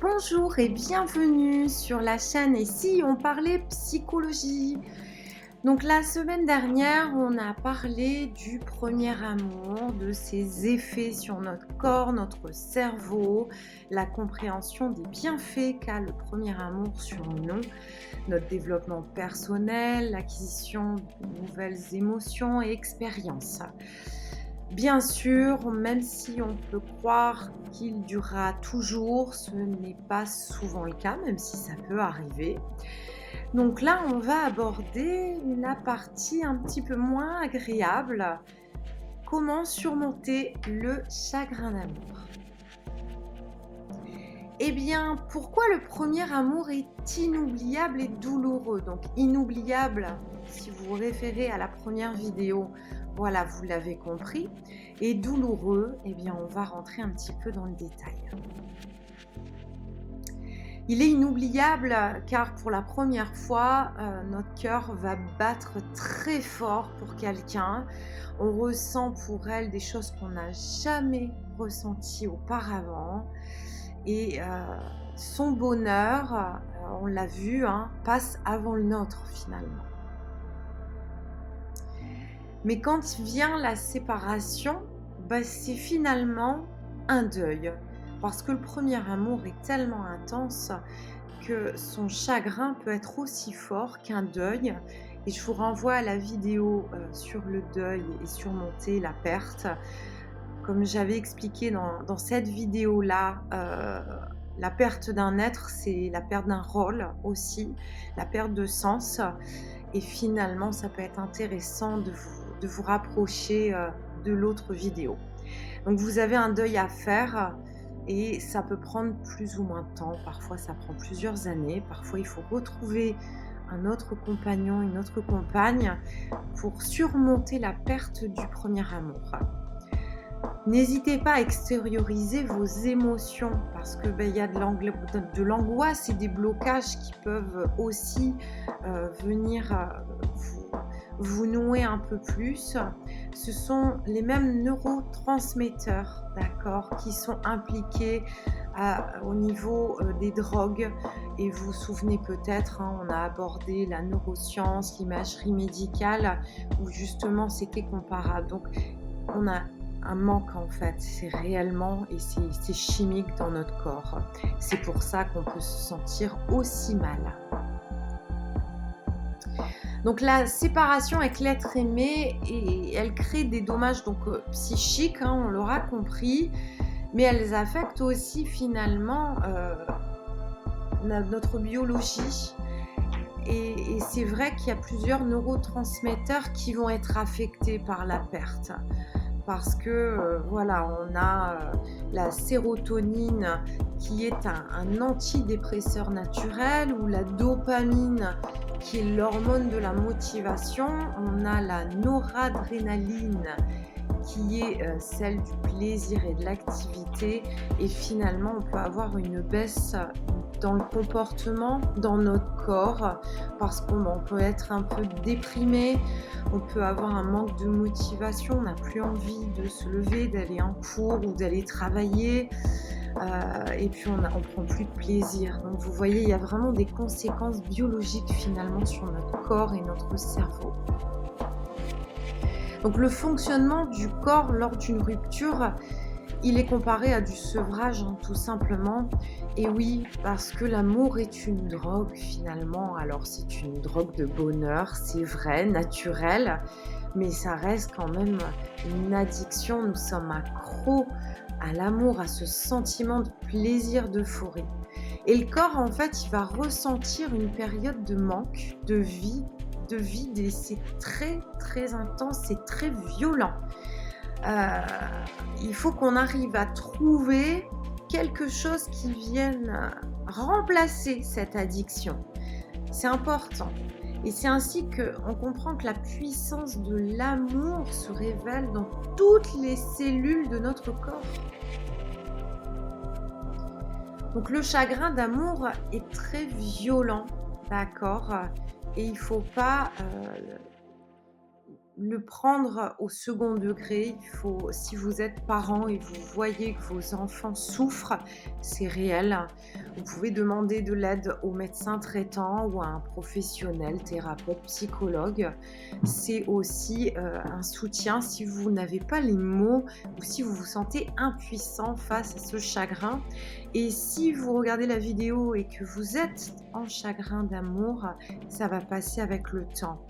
Bonjour et bienvenue sur la chaîne Et si on parlait psychologie? Donc la semaine dernière, on a parlé du premier amour, de ses effets sur notre corps, notre cerveau, la compréhension des bienfaits qu'a le premier amour sur nous, notre développement personnel, l'acquisition de nouvelles émotions et expériences. Bien sûr, même si on peut croire qu'il durera toujours, ce n'est pas souvent le cas, même si ça peut arriver. Donc là, on va aborder la partie un petit peu moins agréable. Comment surmonter le chagrin d'amour? Eh bien, pourquoi le premier amour est inoubliable et douloureux? Donc inoubliable, si vous vous référez à la première vidéo, voilà, vous l'avez compris. Et douloureux, eh bien, on va rentrer un petit peu dans le détail. Il est inoubliable car pour la première fois, notre cœur va battre très fort pour quelqu'un. On ressent pour elle des choses qu'on n'a jamais ressenties auparavant et son bonheur, on l'a vu, hein, passe avant le nôtre finalement. Mais quand vient la séparation, bah, c'est finalement un deuil. Parce que le premier amour est tellement intense que son chagrin peut être aussi fort qu'un deuil. Et je vous renvoie à la vidéo sur le deuil et surmonter la perte. Comme j'avais expliqué dans cette vidéo-là, la perte d'un être, c'est la perte d'un rôle aussi, la perte de sens. Et finalement, ça peut être intéressant de vous rapprocher de l'autre vidéo. Donc vous avez un deuil à faire et ça peut prendre plus ou moins de temps. Parfois, ça prend plusieurs années. Parfois, il faut retrouver un autre compagnon, une autre compagne pour surmonter la perte du premier amour. N'hésitez pas à extérioriser vos émotions parce que il y a de l'angoisse et des blocages qui peuvent aussi venir vous nouer un peu plus. Ce sont les mêmes neurotransmetteurs, d'accord, qui sont impliqués au niveau des drogues. Et vous vous souvenez peut-être, hein, on a abordé la neuroscience, l'imagerie médicale, où justement c'était comparable. Donc on a un manque en fait, c'est réellement et c'est chimique dans notre corps. C'est pour ça qu'on peut se sentir aussi mal. Donc la séparation avec l'être aimé et elle crée des dommages donc psychiques, hein, on l'aura compris, mais elles affectent aussi finalement notre biologie. Et c'est vrai qu'il y a plusieurs neurotransmetteurs qui vont être affectés par la perte. Parce que voilà, on a la sérotonine qui est un antidépresseur naturel, ou la dopamine qui est l'hormone de la motivation. On a la noradrénaline qui est celle du plaisir et de l'activité. Et finalement, on peut avoir une baisse dans le comportement, dans notre corps, parce qu'on peut être un peu déprimé, on peut avoir un manque de motivation, on n'a plus envie de se lever, d'aller en cours ou d'aller travailler, et puis on prend plus de plaisir. Donc vous voyez, il y a vraiment des conséquences biologiques finalement sur notre corps et notre cerveau. Donc le fonctionnement du corps lors d'une rupture, il est comparé à du sevrage, hein, tout simplement. Et oui, parce que l'amour est une drogue finalement. Alors c'est une drogue de bonheur, c'est vrai, naturelle, mais ça reste quand même une addiction. Nous sommes accros à l'amour, à ce sentiment de plaisir, d'euphorie. Et le corps, en fait, il va ressentir une période de manque, de vide, et c'est très, très intense, c'est très violent. Il faut qu'on arrive à trouver quelque chose qui vienne remplacer cette addiction. C'est important. Et c'est ainsi qu'on comprend que la puissance de l'amour se révèle dans toutes les cellules de notre corps. Donc le chagrin d'amour est très violent, d'accord? Et il ne faut pas le prendre au second degré. Il faut, si vous êtes parent et vous voyez que vos enfants souffrent, c'est réel. Vous pouvez demander de l'aide au médecin traitant ou à un professionnel, thérapeute, psychologue. C'est aussi un soutien si vous n'avez pas les mots ou si vous vous sentez impuissant face à ce chagrin. Et si vous regardez la vidéo et que vous êtes en chagrin d'amour, ça va passer avec le temps.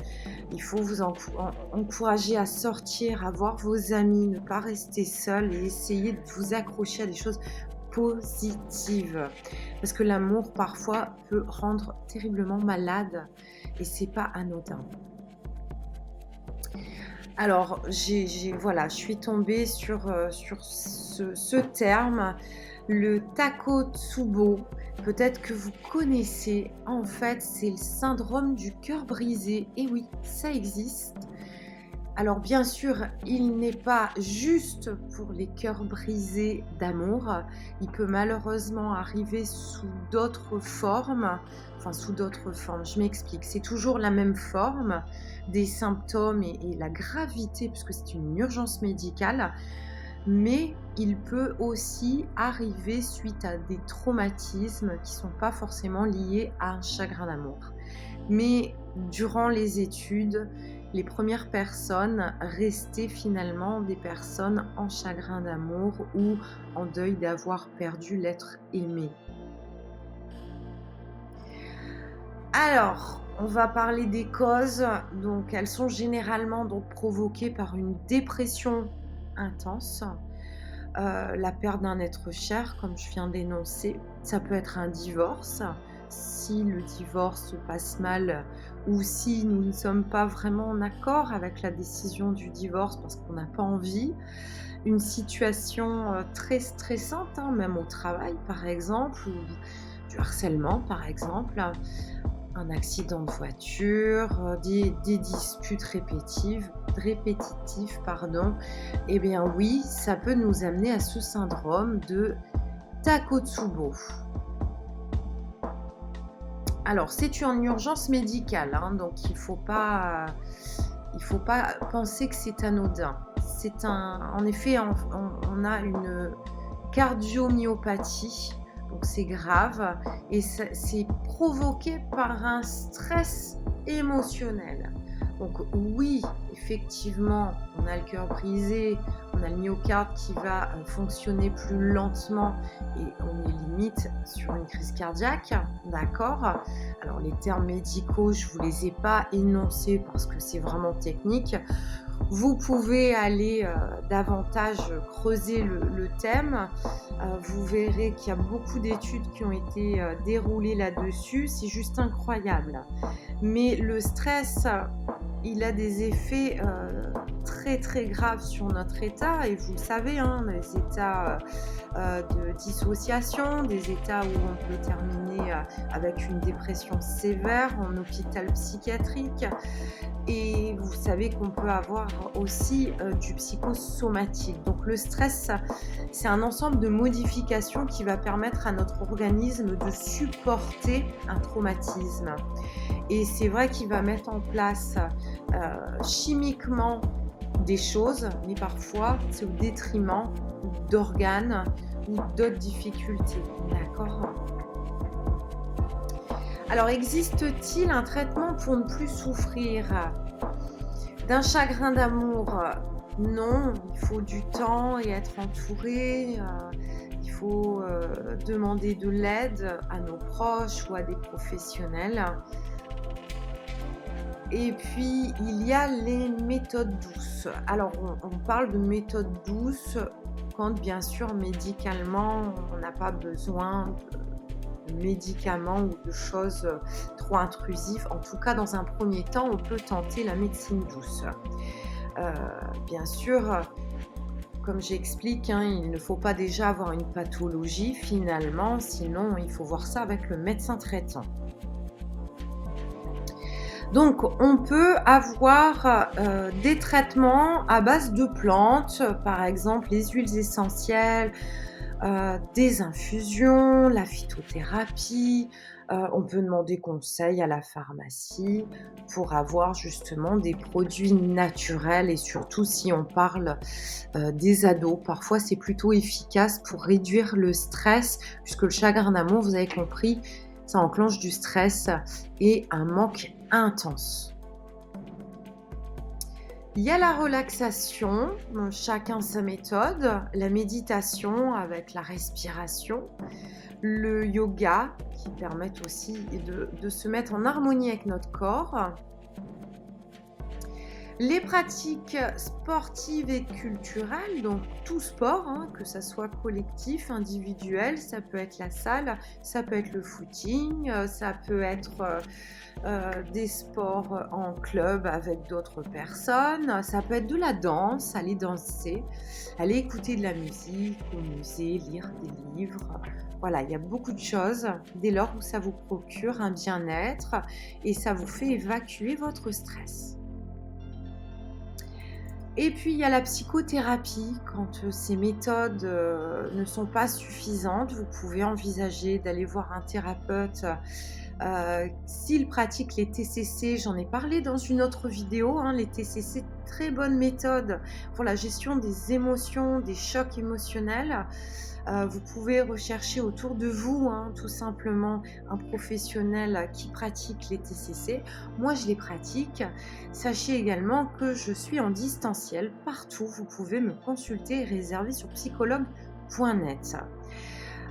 Il faut vous encourager à sortir, à voir vos amis, ne pas rester seul et essayer de vous accrocher à des choses positives. Parce que l'amour, parfois, peut rendre terriblement malade et c'est pas anodin. Alors, voilà, je suis tombée sur ce terme, le Takotsubo. Peut-être que vous connaissez. En fait, c'est le syndrome du cœur brisé. Et oui, ça existe. Alors bien sûr, il n'est pas juste pour les cœurs brisés d'amour. Il peut malheureusement arriver sous d'autres formes. Enfin, sous d'autres formes, je m'explique. C'est toujours la même forme des symptômes et la gravité, puisque c'est une urgence médicale. Mais il peut aussi arriver suite à des traumatismes qui ne sont pas forcément liés à un chagrin d'amour. Mais durant les études, les premières personnes restaient finalement des personnes en chagrin d'amour ou en deuil d'avoir perdu l'être aimé. Alors, on va parler des causes. Donc, elles sont généralement donc provoquées par une dépression intense, la perte d'un être cher, comme je viens d'énoncer. Ça peut être un divorce, si le divorce se passe mal ou si nous ne sommes pas vraiment en accord avec la décision du divorce parce qu'on n'a pas envie. Une situation très stressante, hein, même au travail par exemple, ou du harcèlement par exemple, un accident de voiture, des disputes répétitives, pardon. Eh bien oui, ça peut nous amener à ce syndrome de Takotsubo. Alors, c'est une urgence médicale, hein, donc il faut pas penser que c'est anodin. En effet, on a une cardiomyopathie, donc c'est grave et c'est provoqué par un stress émotionnel. Donc oui, effectivement, on a le cœur brisé, on a le myocarde qui va fonctionner plus lentement et on est limite sur une crise cardiaque, d'accord? Alors les termes médicaux, je ne vous les ai pas énoncés parce que c'est vraiment technique. Vous pouvez aller davantage creuser le thème. Vous verrez qu'il y a beaucoup d'études qui ont été déroulées là-dessus. C'est juste incroyable. Mais le stress, il a des effets très très graves sur notre état. Et vous le savez, hein, les états de dissociation, des états où on peut terminer avec une dépression sévère en hôpital psychiatrique. Et vous savez qu'on peut avoir aussi du psychosomatique. Donc le stress, c'est un ensemble de modifications qui va permettre à notre organisme de supporter un traumatisme. Et c'est vrai qu'il va mettre en place chimiquement des choses, mais parfois c'est au détriment d'organes ou d'autres difficultés. D'accord ? Alors, existe-t-il un traitement pour ne plus souffrir d'un chagrin d'amour? Non, il faut du temps et être entouré. Il faut demander de l'aide à nos proches ou à des professionnels. Et puis, il y a les méthodes douces. Alors, on parle de méthodes douces quand, bien sûr, médicalement, on n'a pas besoin de médicaments ou de choses trop intrusives. En tout cas, dans un premier temps, on peut tenter la médecine douce. Bien sûr, comme j'explique, hein, il ne faut pas déjà avoir une pathologie finalement, sinon il faut voir ça avec le médecin traitant. Donc, on peut avoir des traitements à base de plantes, par exemple les huiles essentielles, des infusions, la phytothérapie, on peut demander conseil à la pharmacie pour avoir justement des produits naturels et surtout si on parle, des ados. Parfois, c'est plutôt efficace pour réduire le stress puisque le chagrin d'amour, vous avez compris, ça enclenche du stress et un manque intense. Il y a la relaxation, chacun sa méthode, la méditation avec la respiration, le yoga qui permettent aussi de se mettre en harmonie avec notre corps. Les pratiques sportives et culturelles, donc tout sport, hein, que ça soit collectif, individuel, ça peut être la salle, ça peut être le footing, ça peut être, des sports en club avec d'autres personnes, ça peut être de la danse, aller danser, aller écouter de la musique au musée, lire des livres. Voilà, il y a beaucoup de choses dès lors où ça vous procure un bien-être et ça vous fait évacuer votre stress. Et puis il y a la psychothérapie, quand, ces méthodes, ne sont pas suffisantes, vous pouvez envisager d'aller voir un thérapeute, s'il pratique les TCC, j'en ai parlé dans une autre vidéo, hein, les TCC, très bonne méthode pour la gestion des émotions, des chocs émotionnels. Vous pouvez rechercher autour de vous, hein, tout simplement un professionnel qui pratique les TCC. Moi, je les pratique. Sachez également que je suis en distanciel partout. Vous pouvez me consulter et réserver sur psychologue.net.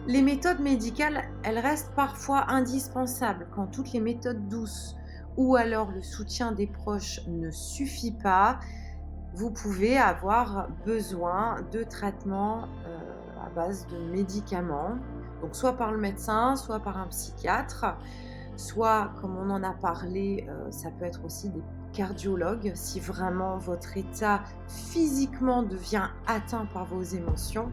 Les méthodes médicales, elles restent parfois indispensables quand toutes les méthodes douces ou alors le soutien des proches ne suffit pas. Vous pouvez avoir besoin de traitements à base de médicaments, donc soit par le médecin, soit par un psychiatre, soit, comme on en a parlé, ça peut être aussi des cardiologues si vraiment votre état physiquement devient atteint par vos émotions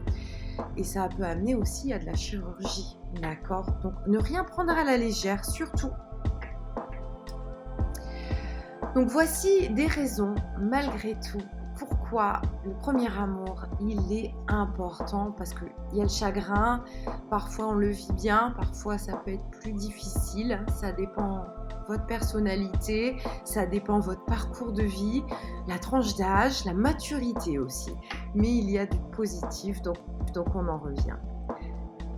et ça peut amener aussi à de la chirurgie, d'accord? Donc ne rien prendre à la légère, surtout. Donc voici des raisons, malgré tout, pourquoi le premier amour, il est important. Parce qu'il y a le chagrin, parfois on le vit bien, parfois ça peut être plus difficile. Ça dépend votre personnalité, ça dépend votre parcours de vie, la tranche d'âge, la maturité aussi. Mais il y a du positif, donc on en revient.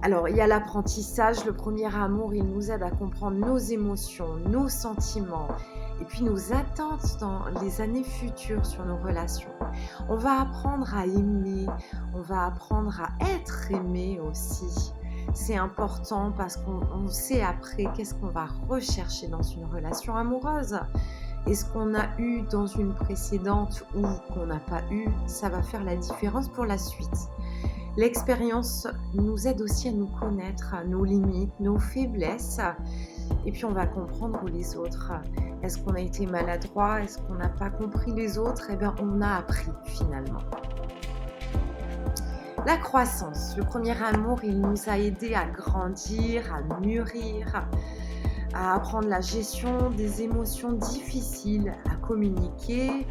Alors, il y a l'apprentissage. Le premier amour, il nous aide à comprendre nos émotions, nos sentiments et puis nos attentes dans les années futures sur nos relations. On va apprendre à aimer, on va apprendre à être aimé aussi. C'est important parce qu'on sait après qu'est-ce qu'on va rechercher dans une relation amoureuse. Et ce qu'on a eu dans une précédente ou qu'on n'a pas eu, ça va faire la différence pour la suite. L'expérience nous aide aussi à nous connaître, nos limites, nos faiblesses. Et puis on va comprendre les autres. Est-ce qu'on a été maladroit? Est-ce qu'on n'a pas compris les autres? Eh bien, on a appris finalement. La croissance. Le premier amour, il nous a aidés à grandir, à mûrir, à apprendre la gestion des émotions difficiles, à communiquer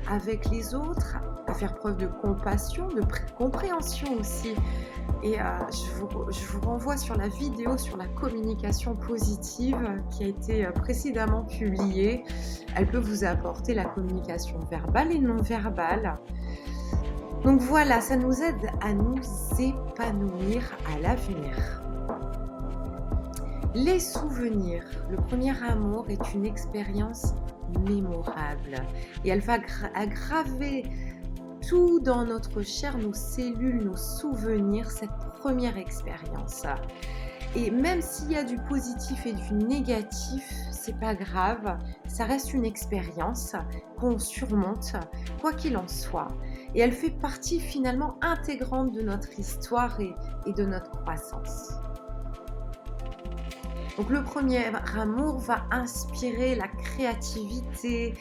avec les autres, à faire preuve de compassion, de compréhension aussi. Et je vous renvoie sur la vidéo sur la communication positive qui a été précédemment publiée. Elle peut vous apporter la communication verbale et non verbale. Donc voilà, ça nous aide à nous épanouir à l'avenir. Les souvenirs. Le premier amour est une expérience mémorable et elle va aggraver tout dans notre chair, nos cellules, nos souvenirs, cette première expérience. Et même s'il y a du positif et du négatif, c'est pas grave, ça reste une expérience qu'on surmonte, quoi qu'il en soit. Et elle fait partie finalement intégrante de notre histoire et de notre croissance. Donc le premier amour va inspirer la créativité,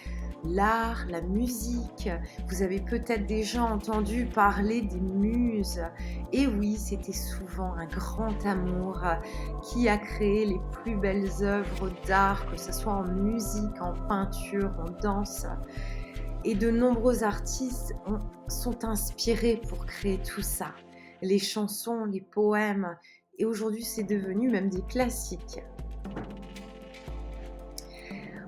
l'art, la musique. Vous avez peut-être déjà entendu parler des muses. Et oui, c'était souvent un grand amour qui a créé les plus belles œuvres d'art, que ce soit en musique, en peinture, en danse. Et de nombreux artistes sont inspirés pour créer tout ça. les chansons, les poèmes et aujourd'hui c'est devenu même des classiques.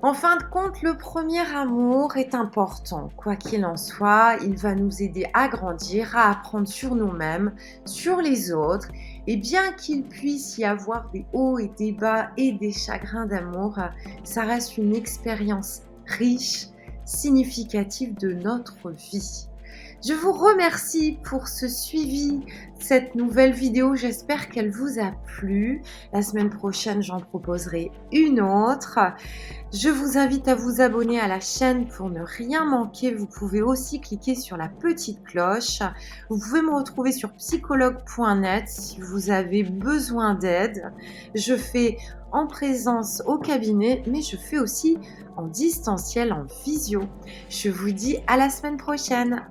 En fin de compte, le premier amour est important. Quoi qu'il en soit, il va nous aider à grandir, à apprendre sur nous-mêmes, sur les autres. Et bien qu'il puisse y avoir des hauts et des bas et des chagrins d'amour, ça reste une expérience riche, significative de notre vie. Je vous remercie pour ce suivi, cette nouvelle vidéo. J'espère qu'elle vous a plu. La semaine prochaine, j'en proposerai une autre. Je vous invite à vous abonner à la chaîne pour ne rien manquer. Vous pouvez aussi cliquer sur la petite cloche. Vous pouvez me retrouver sur psychologue.net si vous avez besoin d'aide. Je fais en présence au cabinet, mais je fais aussi en distanciel, en visio. Je vous dis à la semaine prochaine.